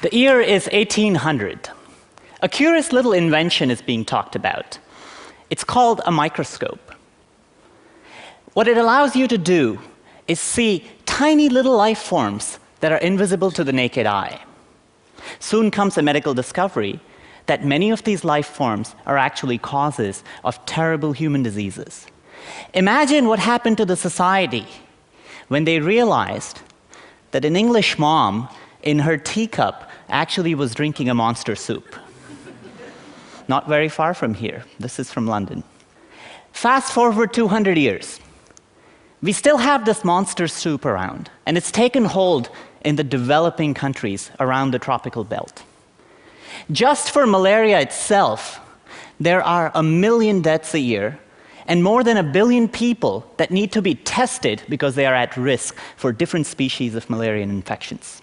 The year is 1800. A curious little invention is being talked about. It's called a microscope. What it allows you to do is see tiny little life forms that are invisible to the naked eye. Soon comes a medical discovery that many of these life forms are actually causes of terrible human diseases. Imagine what happened to the society when they realized that an English mom in her teacup actually was drinking a Monster soup. Not very far from here. This is from London. Fast forward 200 years. We still have this Monster soup around, and it's taken hold in the developing countries around the tropical belt. Just for malaria itself, there are 1 million deaths a year and more than 1 billion people that need to be tested because they are at risk for different species of malarial infections.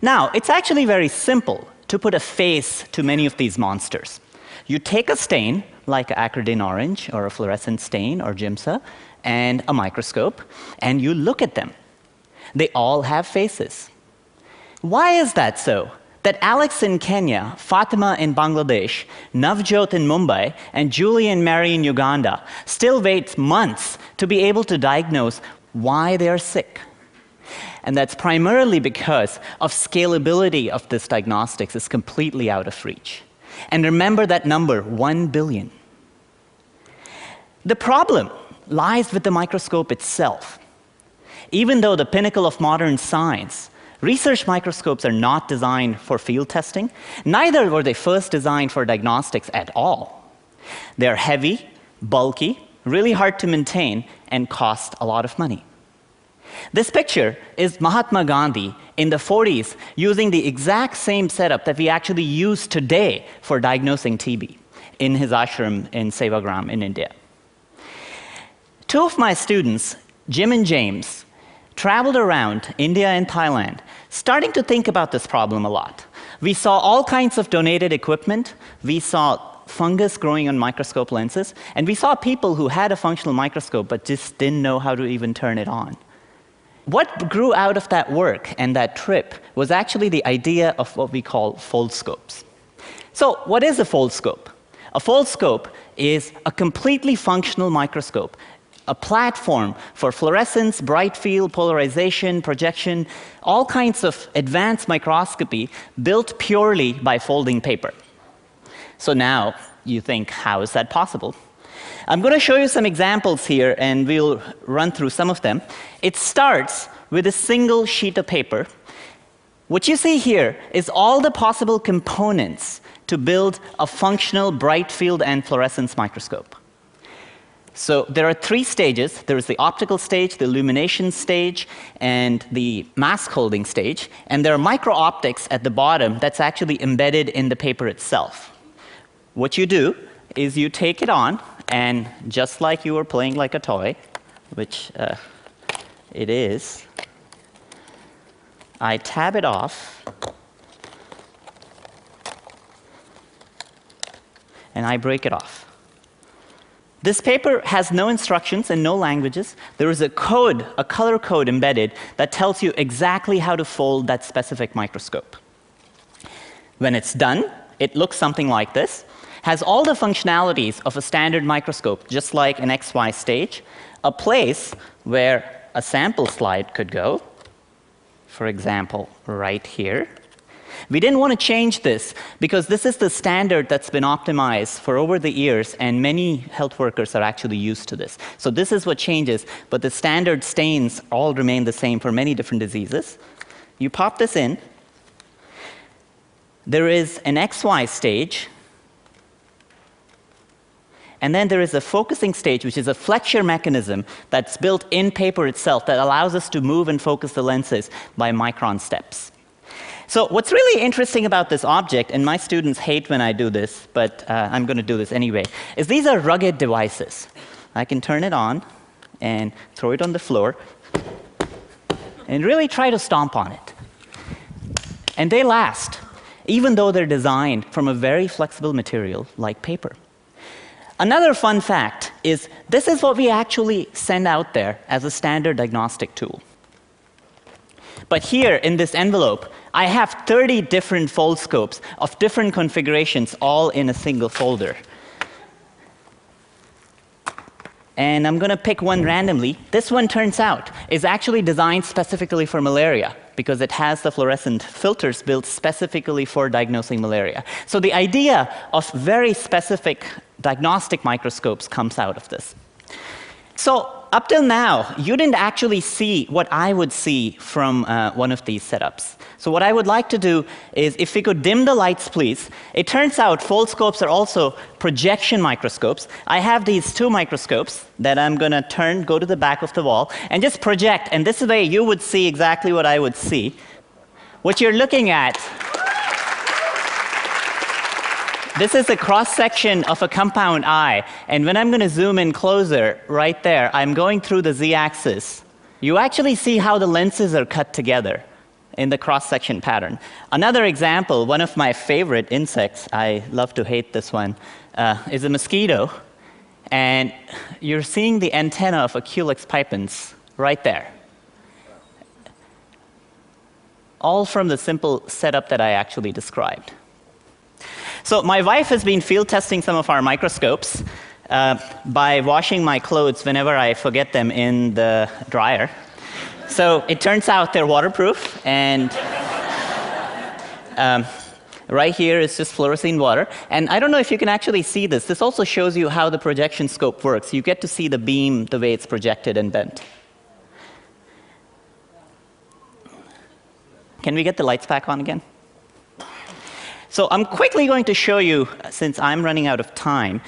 Now, it's actually very simple to put a face to many of these monsters. You take a stain, like acridine orange or a fluorescent stain or Giemsa, and a microscope, and you look at them. They all have faces. Why is that so? That Alex in Kenya, Fatima in Bangladesh, Navjot in Mumbai, and Julie and Mary in Uganda still wait months to be able to diagnose why they are sick. And that's primarily because of scalability of this diagnostics is completely out of reach. And remember that number, 1 billion. The problem lies with the microscope itself. Even though the pinnacle of modern science, research microscopes are not designed for field testing, neither were they first designed for diagnostics at all. They're heavy, bulky, really hard to maintain, and cost a lot of money. This picture is Mahatma Gandhi in the 40s using the exact same setup that we actually use today for diagnosing TB in his ashram in Sevagram in India. Two of my students, Jim and James, traveled around India and Thailand, starting to think about this problem a lot. We saw all kinds of donated equipment. We saw fungus growing on microscope lenses, and we saw people who had a functional microscope but just didn't know how to even turn it on. What grew out of that work and that trip was actually the idea of what we call foldscopes. So what is a foldscope? A foldscope is a completely functional microscope, a platform for fluorescence, bright field, polarization, projection, all kinds of advanced microscopy built purely by folding paper. So now you think, how is that possible? I'm going to show you some examples here, and we'll run through some of them. It starts with a single sheet of paper. What you see here is all the possible components to build a functional bright field and fluorescence microscope. So there are 3 stages. There is the optical stage, the illumination stage, and the mask holding stage. And there are micro-optics at the bottom that's actually embedded in the paper itself. What you do is you take it on, and just like you were playing like a toy, which it is, I tab it off, and I break it off. This paper has no instructions and no languages. There is a code, a color code embedded that tells you exactly how to fold that specific microscope. When it's done, it looks something like this. Has all the functionalities of a standard microscope, just like an XY stage, a place where a sample slide could go, for example, right here. We didn't want to change this because this is the standard that's been optimized for over the years, and many health workers are actually used to this. So this is what changes, but the standard stains all remain the same for many different diseases. You pop this in. There is an XY stage, and then there is a focusing stage, which is a flexure mechanism that's built in paper itself that allows us to move and focus the lenses by micron steps. So what's really interesting about this object, and my students hate when I do this, but I'm going to do this anyway, is these are rugged devices. I can turn it on and throw it on the floor and really try to stomp on it. And they last, even though they're designed from a very flexible material like paper. Another fun fact is this is what we actually send out there as a standard diagnostic tool. But here in this envelope, I have 30 different foldscopes of different configurations, all in a single folder. And I'm going to pick one randomly. This one, turns out, is actually designed specifically for malaria, because it has the fluorescent filters built specifically for diagnosing malaria. So the idea of very specific diagnostic microscopes comes out of this. So up till now, you didn't actually see what I would see from one of these setups. So what I would like to do is, if we could dim the lights, please. It turns out foldscopes are also projection microscopes. I have these two microscopes that I'm going to go to the back of the wall, and just project. And this way, you would see exactly what I would see. What you're looking at, this is a cross-section of a compound eye. And when I'm going to zoom in closer, right there, I'm going through the z-axis. You actually see how the lenses are cut together in the cross-section pattern. Another example, one of my favorite insects, I love to hate this one, is a mosquito. And you're seeing the antenna of a Culex pipens right there. All from the simple setup that I actually described. So my wife has been field testing some of our microscopes by washing my clothes whenever I forget them in the dryer. So it turns out they're waterproof, and right here is just fluorescein water. And I don't know if you can actually see this. This also shows you how the projection scope works. You get to see the beam the way it's projected and bent. Can we get the lights back on again? So I'm quickly going to show you, since I'm running out of time,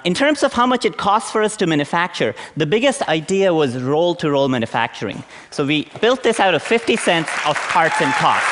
in terms of how much it costs for us to manufacture, the biggest idea was roll-to-roll manufacturing. So we built this out of 50 cents of parts and cost.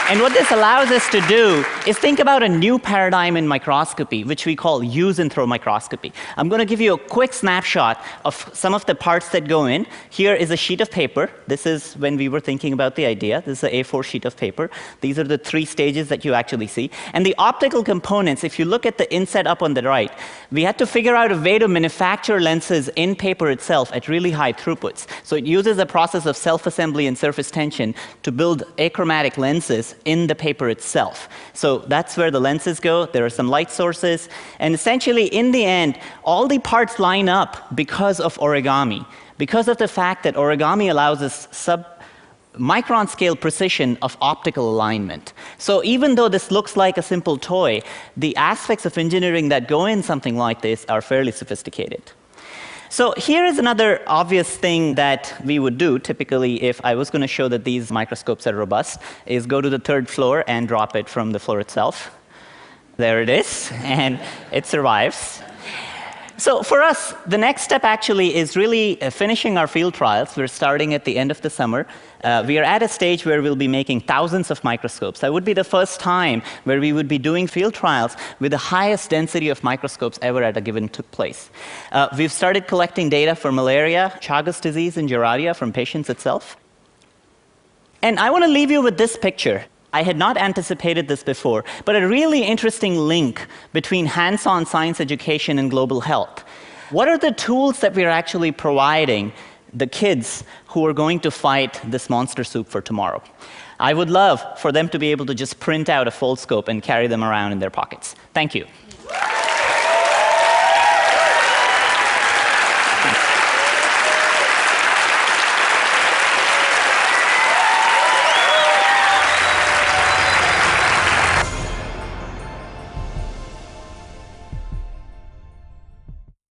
And what this allows us to do is think about a new paradigm in microscopy, which we call use and throw microscopy. I'm going to give you a quick snapshot of some of the parts that go in. Here is a sheet of paper. This is when we were thinking about the idea. This is an A4 sheet of paper. These are the 3 stages that you actually see. And the optical components, if you look at the inset up on the right, we had to figure out a way to manufacture lenses in paper itself at really high throughputs. So it uses a process of self-assembly and surface tension to build achromatic lenses in the paper itself. So that's where the lenses go. There are some light sources. And essentially, in the end, all the parts line up because of origami, because of the fact that origami allows us micron scale precision of optical alignment. So even though this looks like a simple toy, the aspects of engineering that go in something like this are fairly sophisticated. So here is another obvious thing that we would do, typically, if I was going to show that these microscopes are robust, is go to the 3rd floor and drop it from the floor itself. There it is, and it survives. So for us, the next step actually is really finishing our field trials. We're starting at the end of the summer. We are at a stage where we'll be making thousands of microscopes. That would be the first time where we would be doing field trials with the highest density of microscopes ever at a given place. We've started collecting data for malaria, Chagas disease, and Giardia from patients itself. And I want to leave you with this picture. I had not anticipated this before, but a really interesting link between hands-on science education and global health. What are the tools that we're actually providing the kids who are going to fight this monster soup for tomorrow? I would love for them to be able to just print out a foldscope and carry them around in their pockets. Thank you.